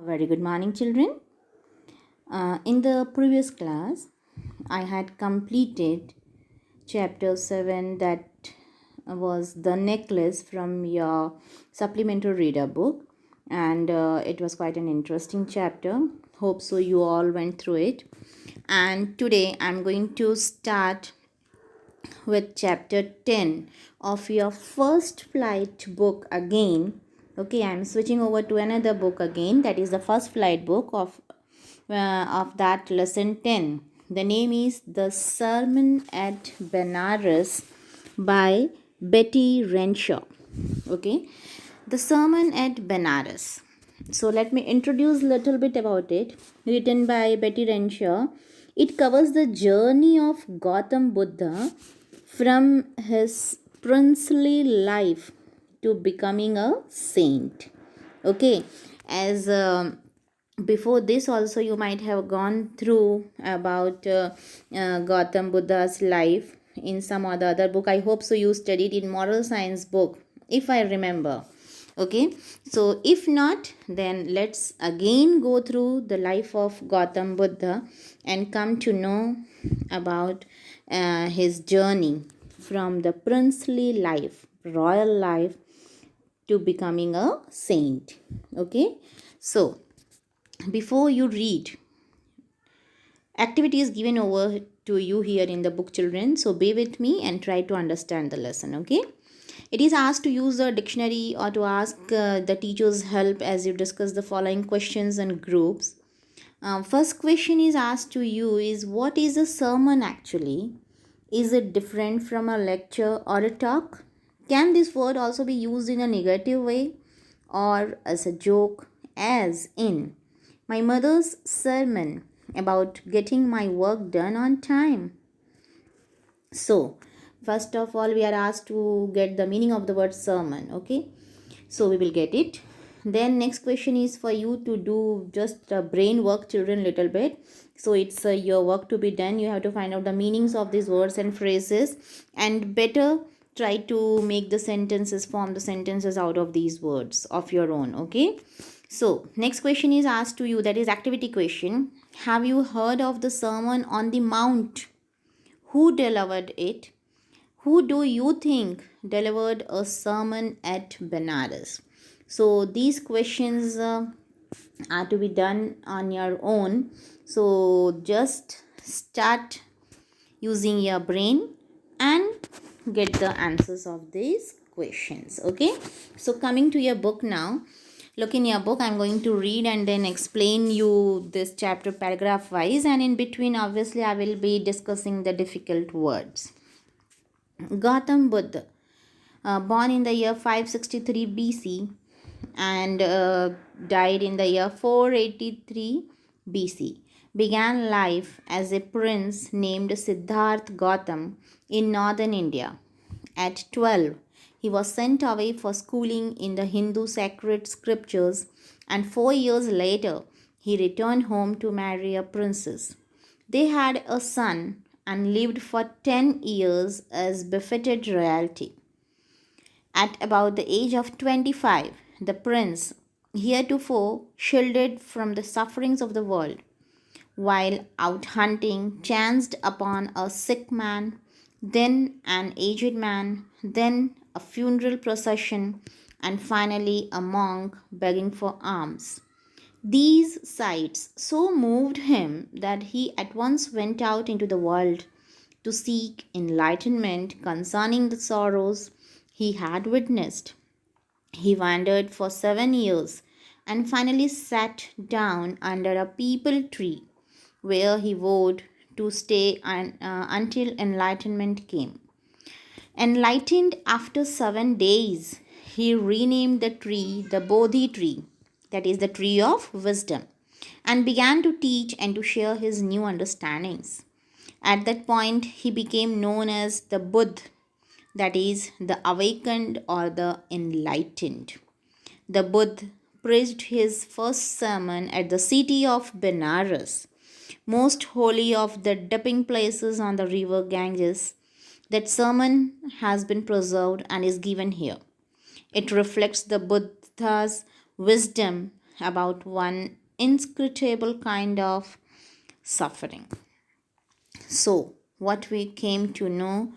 Very good morning, children. In the previous class, I had completed chapter 7, that was the necklace from your supplementary reader book, and it was quite an interesting chapter. Hope so, you all went through it. And today I'm going to start with chapter 10 of your first flight book again. Okay, I'm switching over to another book again, that is the first flight book of that lesson 10. The name is The Sermon at Benares by Betty Renshaw. Okay, The Sermon at Benares. So let me introduce a little bit about it. Written by Betty Renshaw, it covers the journey of Gautam Buddha from his princely life to becoming a saint. Okay, as before this also you might have gone through about Gautam Buddha's life in some or the other book. I hope so you studied in moral science book, if I remember. Okay, so if not, then let's again go through the life of Gautam Buddha and come to know about his journey from the princely life, royal life, to becoming a saint. Okay, so before you read, activity is given over to you here in the book, children, so be with me and try to understand the lesson. Okay, it is asked to use a dictionary or to ask the teacher's help as you discuss the following questions and groups. First question is asked to you is, what is a sermon actually? Is it different from a lecture or a talk? Can this word also be used in a negative way or as a joke, as in my mother's sermon about getting my work done on time? So, first of all, we are asked to get the meaning of the word sermon. Okay, so we will get it. Then next question is for you to do just brain work, children, little bit. So it's your work to be done. You have to find out the meanings of these words and phrases, and better try to make the sentences, form the sentences out of these words of your own. Okay, so next question is asked to you, that is activity question. Have you heard of the Sermon on the Mount? Who delivered it? Who do you think delivered a sermon at Benares? So these questions are to be done on your own. So just start using your brain and get the answers of these questions. Okay, so coming to your book now. Look in your book. I'm going to read and then explain you this chapter paragraph wise, and in between obviously I will be discussing the difficult words. Gautam Buddha, born in the year 563 BC and died in the year 483 BC, began life as a prince named Siddharth Gautam in northern India. At 12, he was sent away for schooling in the Hindu sacred scriptures, and 4 years later, he returned home to marry a princess. They had a son and lived for 10 years as befitted royalty. At about the age of 25, the prince, heretofore shielded from the sufferings of the world, while out hunting, chanced upon a sick man, then an aged man, then a funeral procession, and finally a monk begging for alms. These sights so moved him that he at once went out into the world to seek enlightenment concerning the sorrows he had witnessed. He wandered for 7 years and finally sat down under a peepal tree where he vowed to stay until enlightenment came. Enlightened after 7 days, he renamed the tree the Bodhi tree, that is the tree of wisdom, and began to teach and to share his new understandings. At that point, he became known as the Buddha, that is the awakened or the enlightened. The Buddha preached his first sermon at the city of Benares, most holy of the dipping places on the river Ganges. That sermon has been preserved and is given here. It reflects the Buddha's wisdom about one inscrutable kind of suffering. So, what we came to know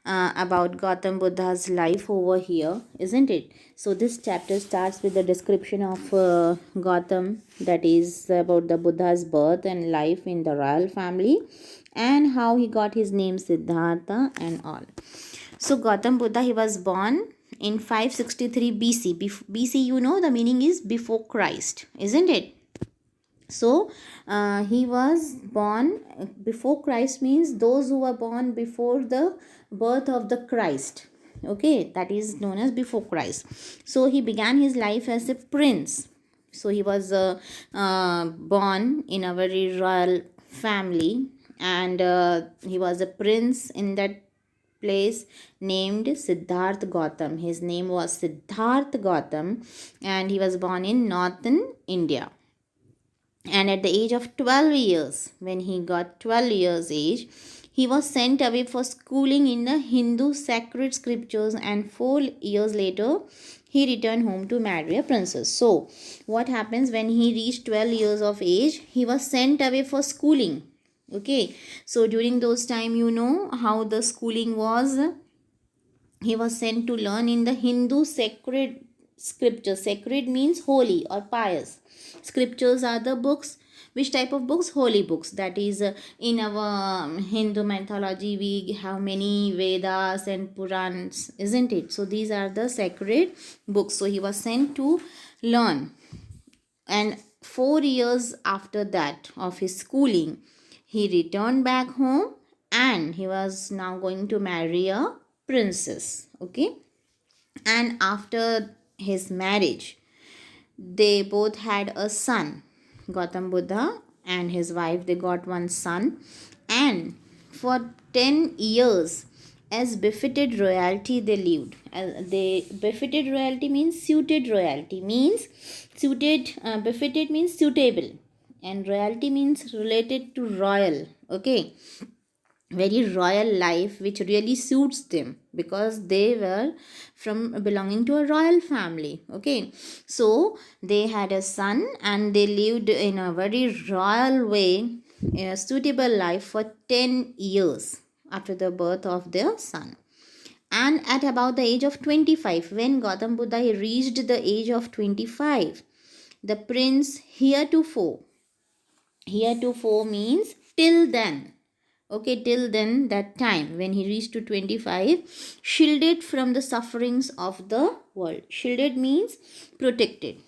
about Gautam Buddha's life over here, isn't it? So, this chapter starts with the description of Gautam, that is about the Buddha's birth and life in the royal family, and how he got his name Siddhartha and all. So, Gautam Buddha, he was born in 563 BC. BC, you know, the meaning is before Christ, isn't it? So he was born before Christ, means those who were born before the birth of the Christ. Okay, that is known as before Christ. So he began his life as a prince. So he was born in a very royal family, and he was a prince in that place named Siddharth Gautam. His name was Siddharth Gautam, and he was born in northern India. And at the age of 12 years, when he got 12 years age, he was sent away for schooling in the Hindu sacred scriptures, and 4 years later he returned home to marry a princess. So what happens, when he reached 12 years of age, he was sent away for schooling. Okay, so during those time, you know how the schooling was. He was sent to learn in the Hindu sacred scriptures. Sacred means holy or pious. Scriptures are the books. Which type of books? Holy books. That is, in our Hindu mythology, we have many Vedas and Purans, isn't it? So these are the sacred books. So he was sent to learn. And 4 years after that of his schooling, he returned back home, and he was now going to marry a princess. Okay, and after his marriage, they both had a son. Gautam Buddha and his wife, they got one son, and for 10 years, as befitted royalty, they lived. They befitted royalty means suited royalty, means suited. Befitted means suitable, and royalty means related to royal. Okay, very royal life, which really suits them because they were from belonging to a royal family. Okay, so they had a son, and they lived in a very royal way, a suitable life for 10 years after the birth of their son. And at about the age of 25, when Gautam Buddha reached the age of 25, the prince heretofore means till then. Okay, till then, that time when he reached to 25, shielded from the sufferings of the world. Shielded means protected.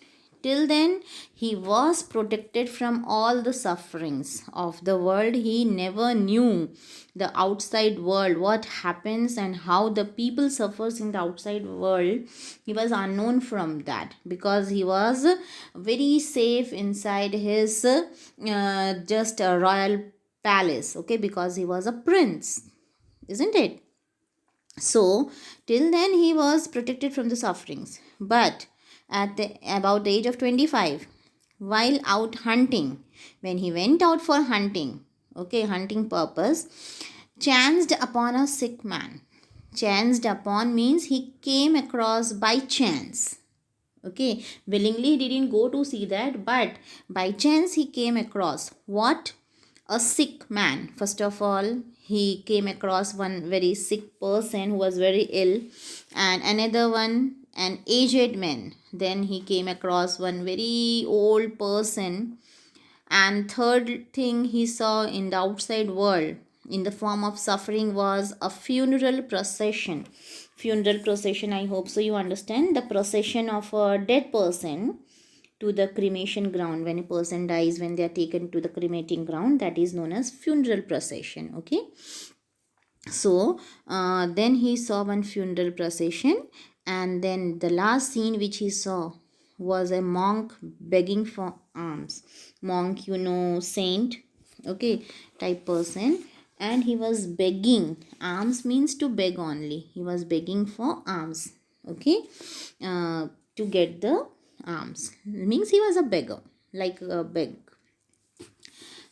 Till then, he was protected from all the sufferings of the world. He never knew the outside world, what happens and how the people suffers in the outside world. He was unknown from that because he was very safe inside his just a royal palace. Okay, because he was a prince, isn't it? So till then he was protected from the sufferings. But at about the age of 25, while out hunting, when he went out for hunting, okay, hunting purpose, chanced upon a sick man. Chanced upon means he came across by chance. Okay, willingly he didn't go to see that, but by chance he came across what? A sick man. First of all, he came across one very sick person who was very ill, and another one, an aged man. Then he came across one very old person, and third thing he saw in the outside world in the form of suffering was a funeral procession. Funeral procession, I hope so you understand, the procession of a dead person to the cremation ground. When a person dies, when they are taken to the cremating ground, that is known as funeral procession. Okay, so then he saw one funeral procession, and then the last scene which he saw was a monk begging for alms. Monk, you know, saint, okay, type person, and he was begging. Alms means to beg only. He was begging for alms. Okay, to get the alms means he was a beggar, like a beg.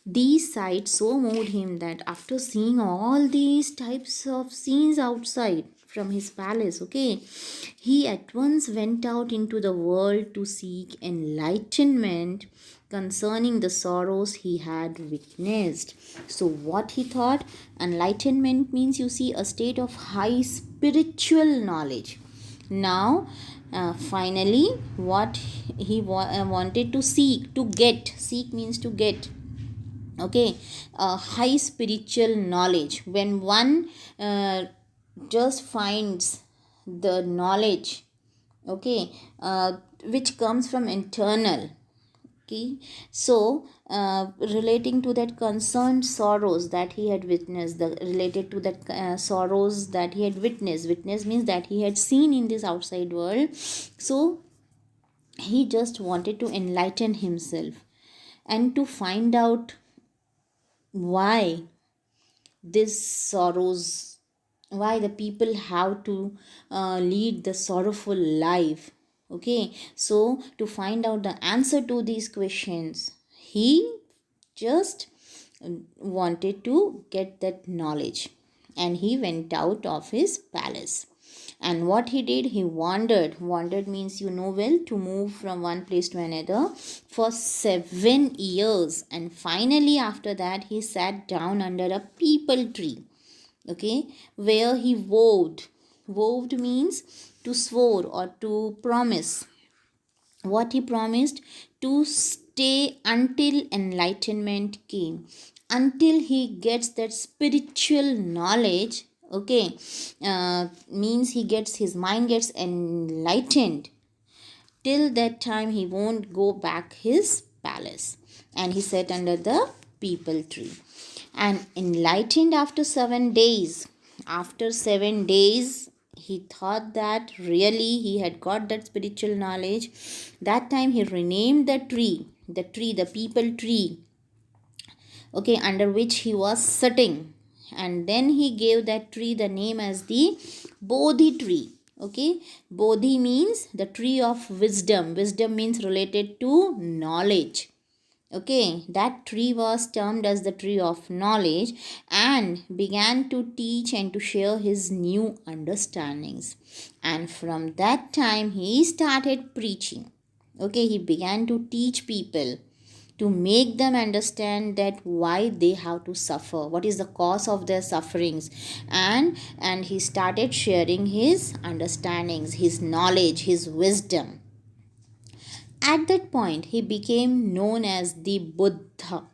These sights so moved him that after seeing all these types of scenes outside, from his palace. Okay, he at once went out into the world to seek enlightenment concerning the sorrows he had witnessed. So what he thought, enlightenment means, you see, a state of high spiritual knowledge. Now finally what he wanted to seek, to get, seek means to get, okay, high spiritual knowledge. When one just finds the knowledge, okay, which comes from internal, okay, so relating to that concerned sorrows that he had witnessed, the related to that sorrows that he had witnessed means that he had seen in this outside world. So he just wanted to enlighten himself and to find out why this sorrows, why the people have to lead the sorrowful life. Okay, so to find out the answer to these questions, he just wanted to get that knowledge, and he went out of his palace. And what he did, he wandered means, you know well, to move from one place to another for 7 years. And finally after that he sat down under a peepal tree, okay, where he vowed means to swore or to promise. What he promised, to stay until enlightenment came, until he gets that spiritual knowledge. Okay, means he gets, his mind gets enlightened. Till that time he won't go back his palace. And he sat under the peepal tree and enlightened after 7 days. After 7 days he thought that really he had got that spiritual knowledge. That time he renamed the tree, the peepal tree, okay, under which he was sitting. And then he gave that tree the name as the bodhi tree. Okay, bodhi means the tree of wisdom. Wisdom means related to knowledge. Okay, that tree was termed as the tree of knowledge, and began to teach and to share his new understandings. And from that time he started preaching. Okay, he began to teach people, to make them understand that why they have to suffer, what is the cause of their sufferings. And he started sharing his understandings, his knowledge, his wisdom. At that point he became known as the Buddha.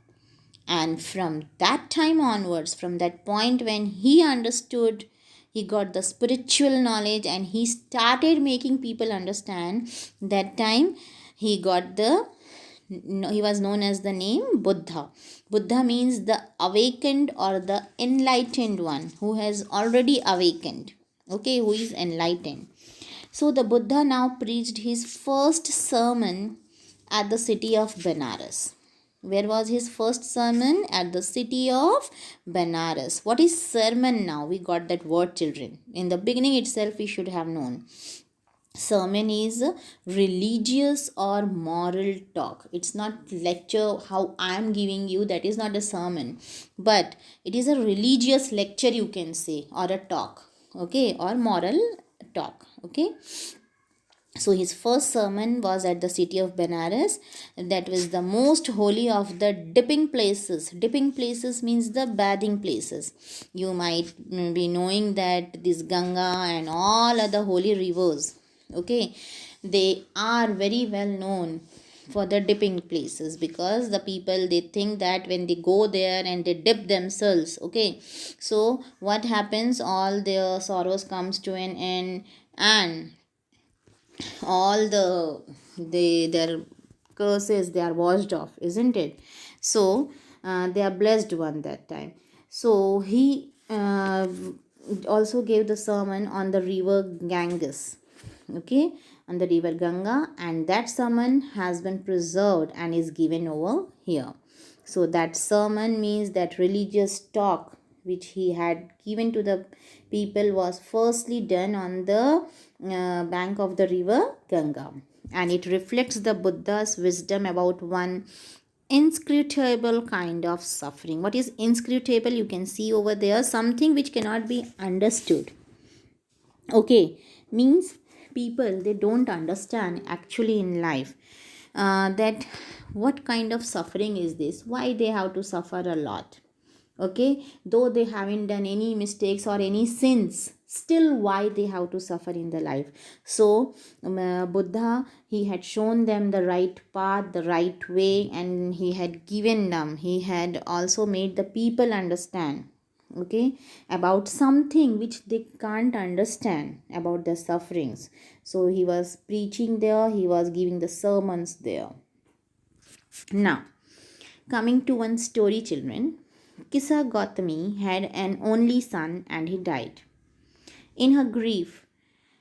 And from that time onwards, from that point when he understood, he got the spiritual knowledge and he started making people understand, that time he got the, he was known as the name Buddha. Buddha means the awakened or the enlightened one, who has already awakened, okay, who is enlightened. So the Buddha now preached his first sermon at the city of Benares. Where was his first sermon? At the city of Benares. What is sermon now? We got that word, children. In the beginning itself we should have known. Sermon is religious or moral talk. It's not lecture how I am giving you, that is not a sermon, but it is a religious lecture, you can say, or a talk, okay, or moral talk. Okay, so his first sermon was at the city of Benares. That was the most holy of the dipping places. Dipping places means the bathing places. You might be knowing that this Ganga and all other holy rivers, okay, they are very well known for the dipping places, because the people, they think that when they go there and they dip themselves, okay, so what happens, all their sorrows comes to an end, and all their curses, they are washed off, isn't it? So they are blessed one that time. So he also gave the sermon on the river Ganges, okay, on the river Ganga, and that sermon has been preserved and is given over here. So that sermon means that religious talk which he had given to the people was firstly done on the bank of the river Ganga, and it reflects the Buddha's wisdom about one inscrutable kind of suffering. What is inscrutable? You can see over there, something which cannot be understood. Okay, means people, they don't understand actually in life that what kind of suffering is this, why they have to suffer a lot. Okay, though they haven't done any mistakes or any sins, still why they have to suffer in the life. So Buddha, he had shown them the right path, the right way, and he had given them, he had also made the people understand, okay, about something which they can't understand about the sufferings. So he was preaching there, he was giving the sermons there. Now, coming to one story, children. Kisa Gautami had an only son and he died. In her grief,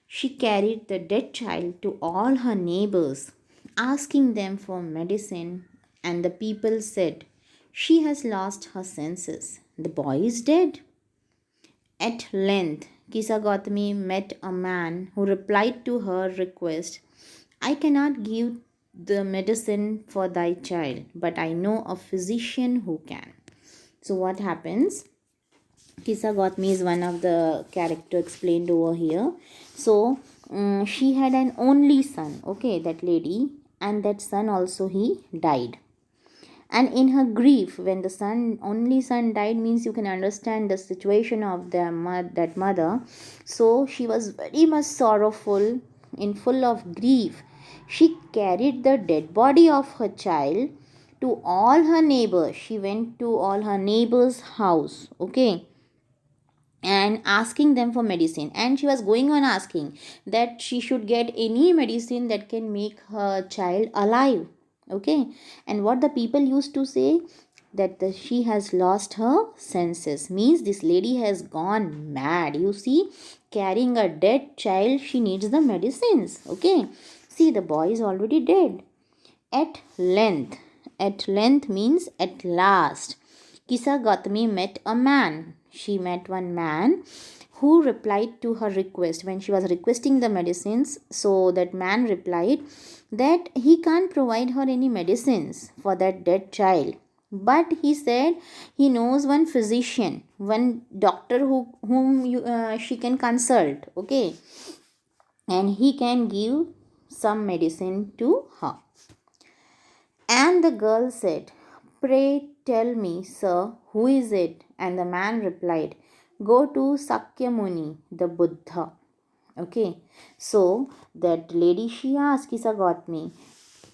she carried the dead child to all her neighbors, asking them for medicine, and the people said, "She has lost her senses. The boy is dead." At length, Kisa Gautami met a man who replied to her request, "I cannot give the medicine for thy child, but I know a physician who can." So, what happens? Kisa Gautami is one of the character explained over here. So, she had an only son, okay, that lady, and that son also he died. And in her grief, when the only son died, means you can understand the situation of that mother. So she was very much sorrowful, in full of grief. She carried the dead body of her child to all her neighbors. She went to all her neighbors' house, okay, and asking them for medicine, and she was going on asking that she should get any medicine that can make her child alive, okay. And what the people used to say, that she has lost her senses, means this lady has gone mad. You see, carrying a dead child, she needs the medicines, okay. See, the boy is already dead. At length. At length means at last. Kisa Gautami met a man. She met one man who replied to her request when she was requesting the medicines. So that man replied that he can't provide her any medicines for that dead child. But he said he knows one physician, one doctor whom she can consult, okay, and he can give some medicine to her. And the girl said, "Pray tell me, sir, who is it?" And the man replied, "Go to Sakyamuni, the Buddha." Okay, so that lady, she asked Kisa Gautami,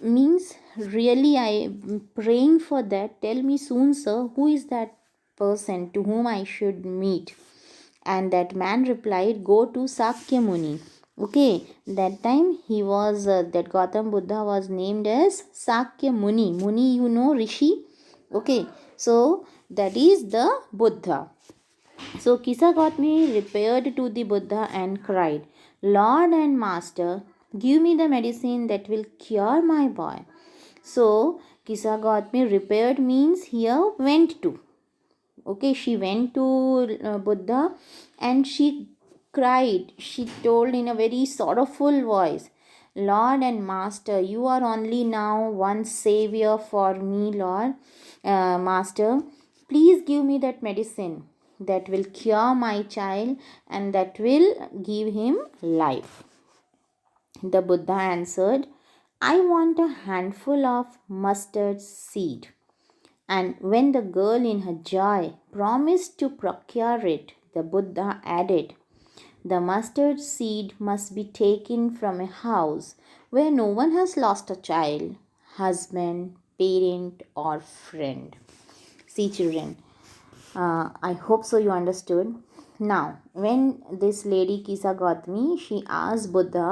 means really I am praying for that. Tell me soon, sir, who is that person to whom I should meet? And that man replied, "Go to Sakyamuni." Okay, that time he was that Gautam Buddha was named as Sakya Muni. Muni, you know, Rishi. Okay, so that is the Buddha. So Kisa Gautami repaired to the Buddha and cried, "Lord and Master, give me the medicine that will cure my boy." So Kisa Gautami repaired means here went to. Okay, she went to Buddha and she cried. She told in a very sorrowful voice, "Lord and Master, you are only now one savior for me, Lord. Master, please give me that medicine that will cure my child and that will give him life." The Buddha answered, "I want a handful of mustard seed." And when the girl in her joy promised to procure it, the Buddha added, "The mustard seed must be taken from a house where no one has lost a child, husband, parent, or friend." See, children, I hope so you understood. Now, when this lady Kisa Gautami, she asked Buddha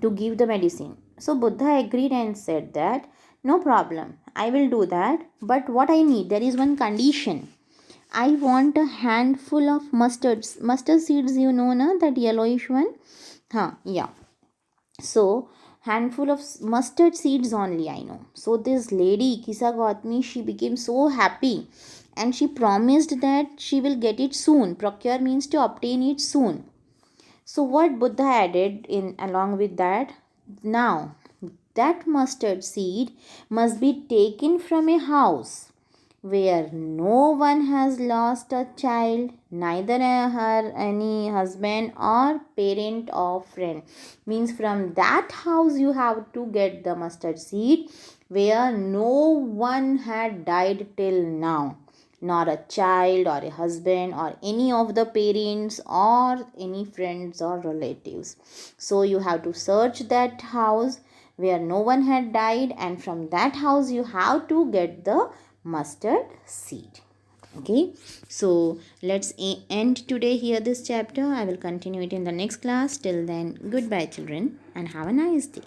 to give the medicine. So Buddha agreed and said that, "No problem, I will do that. But what I need, there is one condition. I want a handful of mustard seeds, you know, na, that yellowish one. Huh, yeah. So handful of mustard seeds only I know." So this lady Kisa Gautami, she became so happy and she promised that she will get it soon. Procure means to obtain it soon. So what Buddha added in along with that, now that mustard seed must be taken from a house where no one has lost a child, neither her any husband or parent or friend. Means from that house you have to get the mustard seed, where no one had died till now, not a child or a husband or any of the parents or any friends or relatives. So you have to search that house where no one had died, and from that house you have to get the mustard seed. Okay, so let's end today here this chapter. I will continue it in the next class. Till then, goodbye children, and have a nice day.